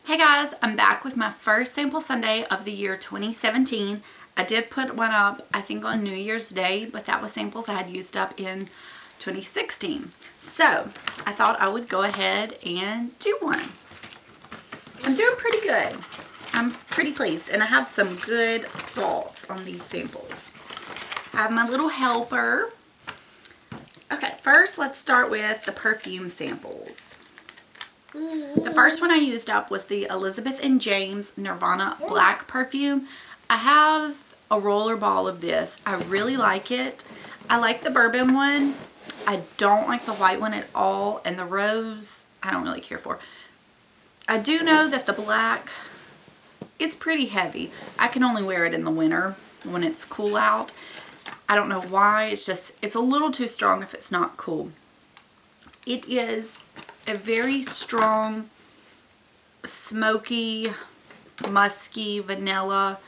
Hey guys, I'm back with my first sample Sunday of the year 2017. I did put one up, I think on New Year's Day, but that was samples I had used up in 2016. So I thought I would go ahead and do one. I'm doing pretty good. I'm pretty pleased, and I have some good thoughts on these samples. I have my little helper. Okay, first let's start with the perfume samples. The first one I used up was the Elizabeth and James Nirvana Black perfume. I have a roller ball of this. I really like it. I like the bourbon one. I don't like the white one at all, and the rose I don't really care for. I do know that the black, it's pretty heavy. I can only wear it in the winter when it's cool out. I don't know why. It's a little too strong if it's not cool. It is a very strong, smoky, musky, vanilla,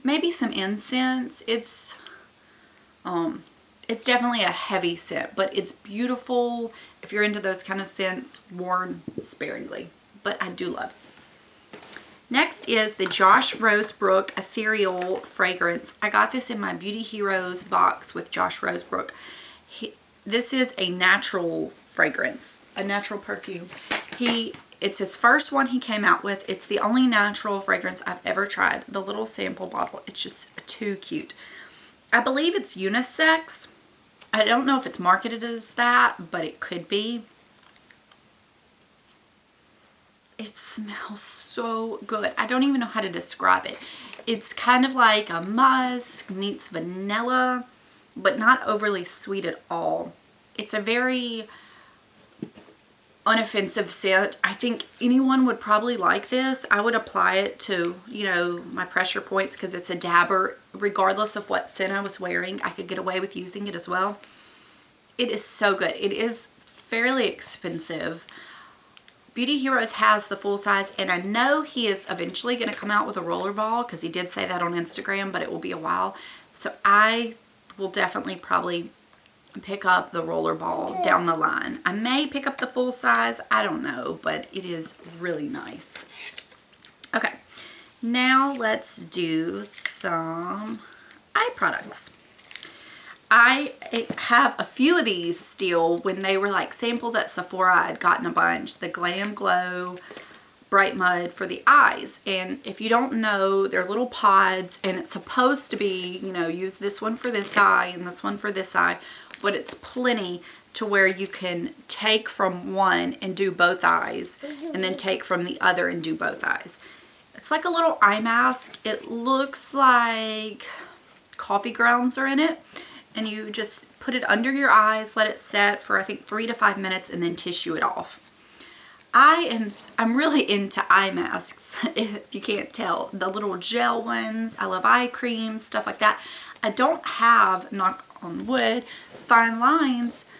maybe some incense. It's definitely a heavy scent, but it's beautiful. If you're into those kind of scents, worn sparingly, but I do love it. Next is the Josh Rosebrook Ethereal Fragrance. I got this in my Beauty Heroes box with Josh Rosebrook. This is a natural fragrance, a natural perfume. It's his first one he came out with. It's the only natural fragrance I've ever tried. The little sample bottle, it's just too cute. I believe it's unisex. I don't know if it's marketed as that, but it could be. It smells so good. I don't even know how to describe it. It's kind of like a musk meets vanilla, but not overly sweet at all. It's a very unoffensive scent. I think anyone would probably like this. I would apply it to, my pressure points because it's a dabber. Regardless of what scent I was wearing, I could get away with using it as well. It is so good. It is fairly expensive. Beauty Heroes has the full size, and I know he is eventually going to come out with a roller ball because he did say that on Instagram, but it will be a while. So I will definitely probably pick up the roller ball down the line. I may pick up the full size, I don't know, but it is really nice. Okay, now let's do some eye products. I have a few of these still when they were like samples at Sephora. I'd gotten a bunch. The Glam Glow Bright Mud for the eyes, and if you don't know, they're little pods, and it's supposed to be, use this one for this eye and this one for this eye, but it's plenty to where you can take from one and do both eyes, and then take from the other and do both eyes. It's like a little eye mask. It looks like coffee grounds are in it, and you just put it under your eyes, let it set for I think 3 to 5 minutes, and then tissue it off. I'm really into eye masks, if you can't tell. The little gel ones. I love eye creams, stuff like that. I don't have, knock on wood, fine lines.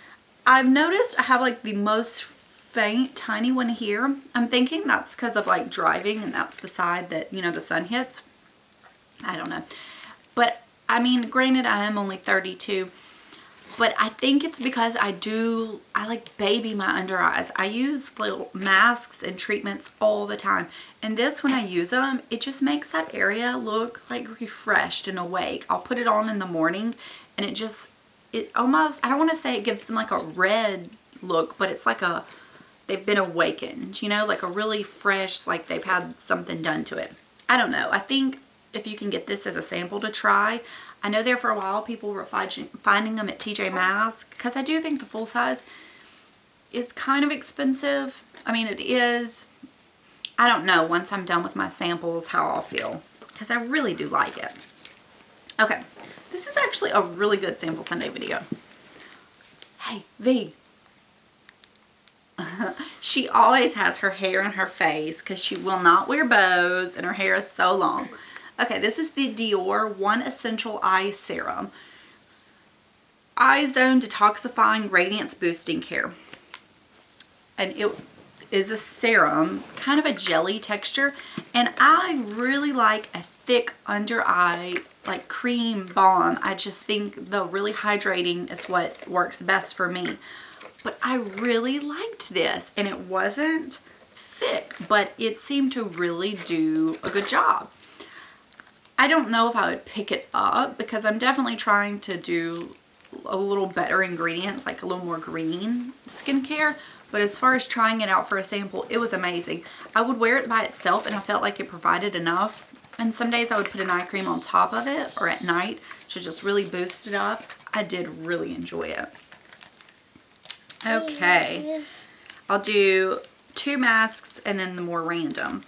I've noticed I have like the most faint, tiny one here. I'm thinking that's because of like driving, and that's the side that, the sun hits. I don't know. But, I mean, granted, I am only 32. But I think it's because I like baby my under eyes. I use little masks and treatments all the time. And this, when I use them, it just makes that area look like refreshed and awake. I'll put it on in the morning, and it almost, I don't want to say it gives them like a red look, but it's like they've been awakened, like a really fresh, like they've had something done to it. I don't know. I think if you can get this as a sample to try. I know there for a while people were finding them at TJ Maxx, because I do think the full size is kind of expensive. I mean, it is. I don't know once I'm done with my samples how I'll feel, because I really do like it. Okay, this is actually a really good sample Sunday video. Hey, V. She always has her hair in her face because she will not wear bows, and her hair is so long. Okay, this is the Dior One Essential Eye Serum. Eye Zone Detoxifying Radiance Boosting Care. And it is a serum, kind of a jelly texture. And I really like a thick under eye, like cream balm. I just think the really hydrating is what works best for me. but I really liked this, and it wasn't thick, but it seemed to really do a good job. I don't know if I would pick it up because I'm definitely trying to do a little better ingredients, like a little more green skincare. But as far as trying it out for a sample, it was amazing. I would wear it by itself and I felt like it provided enough. And some days I would put an eye cream on top of it or at night to just really boost it up. I did really enjoy it. Okay, I'll do 2 masks and then the more random.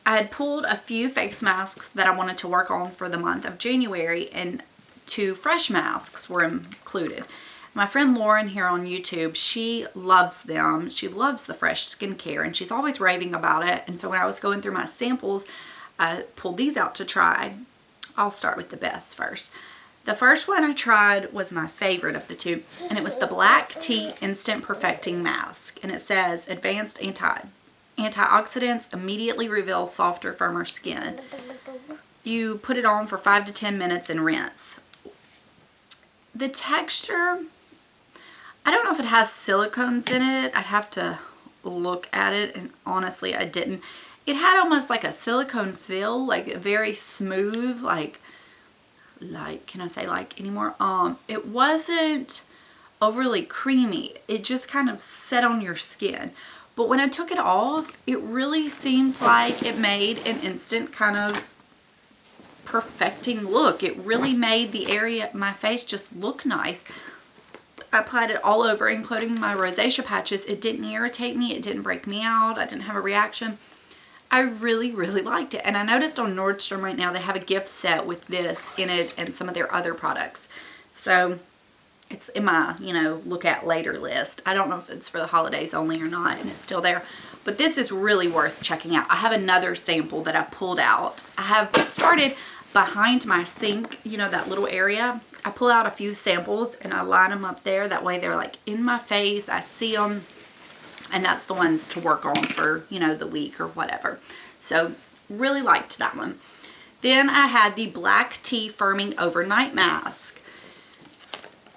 I had pulled a few face masks that I wanted to work on for the month of January, and 2 fresh masks were included. My friend Lauren here on YouTube, she loves them. She loves the fresh skincare and she's always raving about it. And so when I was going through my samples, I pulled these out to try. I'll start with the best first. The first one I tried was my favorite of the 2, and it was the Black Tea Instant Perfecting Mask. And it says, advanced antioxidants immediately reveal softer, firmer skin. You put it on for 5 to 10 minutes and rinse. The texture, I don't know if it has silicones in it. I'd have to look at it, and honestly I didn't. It had almost like a silicone feel, like very smooth, like can I say like anymore? It wasn't overly creamy. It just kind of set on your skin. But when I took it off, it really seemed like it made an instant kind of perfecting look. It really made the area, my face, just look nice. I applied it all over, including my rosacea patches. It didn't irritate me. It didn't break me out. I didn't have a reaction. I really, really liked it. And I noticed on Nordstrom right now, they have a gift set with this in it and some of their other products. So it's in my, look at later list. I don't know if it's for the holidays only or not, and it's still there. But this is really worth checking out. I have another sample that I pulled out. I have started behind my sink, that little area. I pull out a few samples and I line them up there. That way they're like in my face. I see them. And that's the ones to work on for, the week or whatever. So really liked that one. Then I had the Black Tea Firming Overnight Mask.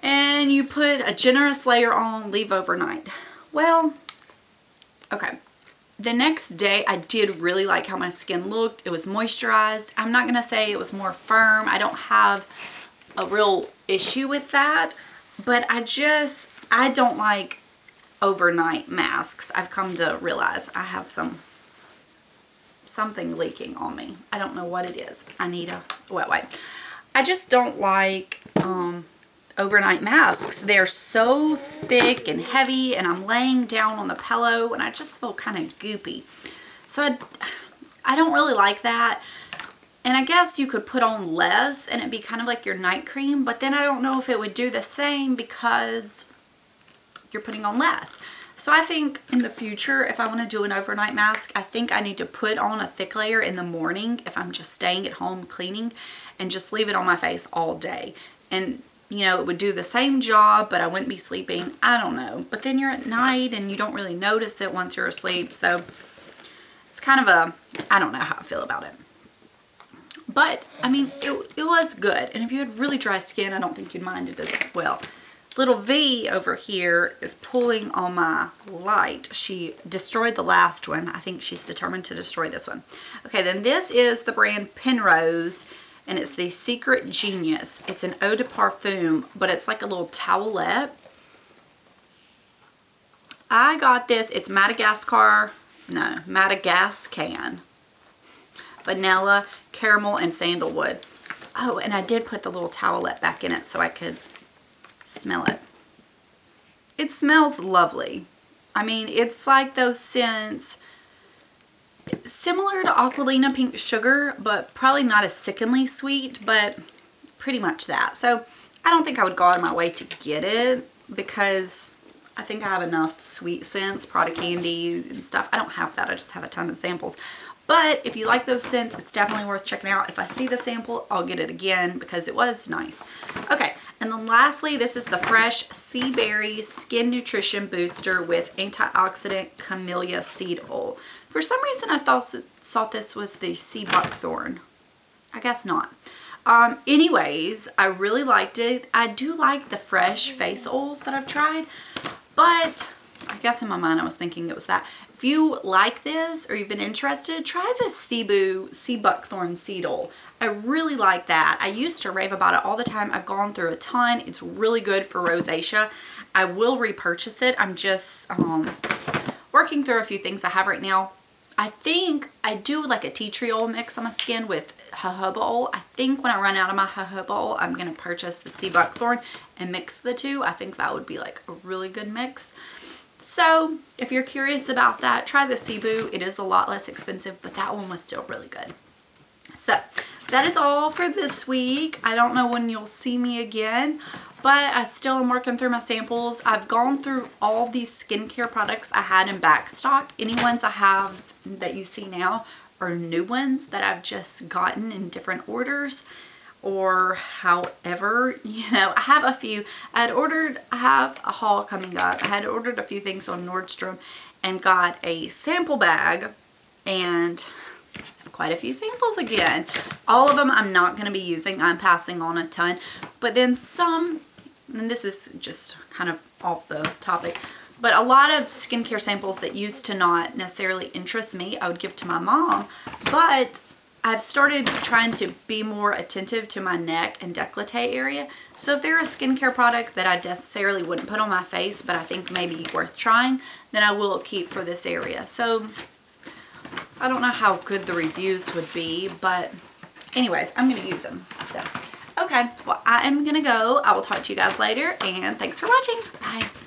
And you put a generous layer on, leave overnight. Well, okay. The next day, I did really like how my skin looked. It was moisturized. I'm not going to say it was more firm. I don't have a real issue with that. But I don't like overnight masks. I've come to realize I have something leaking on me. I don't know what it is. I need a wet wipe. I just don't like overnight masks. They're so thick and heavy, and I'm laying down on the pillow and I just feel kind of goopy. So I don't really like that. And I guess you could put on less and it'd be kind of like your night cream, but then I don't know if it would do the same because you're putting on less. So I think in the future, if I want to do an overnight mask, I think I need to put on a thick layer in the morning if I'm just staying at home cleaning, and just leave it on my face all day. And it would do the same job, but I wouldn't be sleeping. I don't know. But then you're at night and you don't really notice it once you're asleep. So it's kind of I don't know how I feel about it. But, I mean, it was good. And if you had really dry skin, I don't think you'd mind it as well. Little V over here is pulling on my light. She destroyed the last one. I think she's determined to destroy this one. Okay, then this is the brand Penrose, and it's the Secret Genius. It's an eau de parfum, but it's like a little towelette. I got this. It's Madagascan. Vanilla, caramel, and sandalwood. Oh, and I did put the little towelette back in it so I could smell it. It smells lovely. I mean, it's like those scents similar to Aquilina Pink Sugar, but probably not as sickeningly sweet, but pretty much that. So I don't think I would go out of my way to get it because I think I have enough sweet scents, Prada candy and stuff. I don't have that. I just have a ton of samples. But if you like those scents, it's definitely worth checking out. If I see the sample, I'll get it again because it was nice. Okay, and then lastly, this is the Fresh Sea Berry Skin Nutrition Booster with Antioxidant Camellia Seed Oil. For some reason, I thought this was the sea buckthorn. I guess not. Anyways, I really liked it. I do like the fresh face oils that I've tried, But I guess in my mind I was thinking it was that. If you like this or you've been interested, try the Cebu Sea Buckthorn Seed Oil. I really like that. I used to rave about it all the time. I've gone through a ton. It's really good for rosacea. I will repurchase it. I'm just working through a few things I have right now. I think I do like a tea tree oil mix on my skin with jojoba oil. I think when I run out of my jojoba oil, I'm going to purchase the sea buckthorn and mix the two. I think that would be like a really good mix. So if you're curious about that, try the Cebu. It is a lot less expensive, but that one was still really good. So that is all for this week. I don't know when you'll see me again, but I still am working through my samples. I've gone through all these skincare products I had in back stock. Any ones I have that you see now are new ones that I've just gotten in different orders, or however, you know, I have a few. I have a haul coming up. I had ordered a few things on Nordstrom and got a sample bag, and quite a few samples again. All of them I'm not going to be using. I'm passing on a ton. But then some, and this is just kind of off the topic, but a lot of skincare samples that used to not necessarily interest me, I would give to my mom. But I've started trying to be more attentive to my neck and décolleté area. So if they're a skincare product that I necessarily wouldn't put on my face, but I think maybe worth trying, then I will keep for this area. So I don't know how good the reviews would be, but anyways, I'm going to use them. So, okay, well, I am going to go. I will talk to you guys later, and thanks for watching. Bye.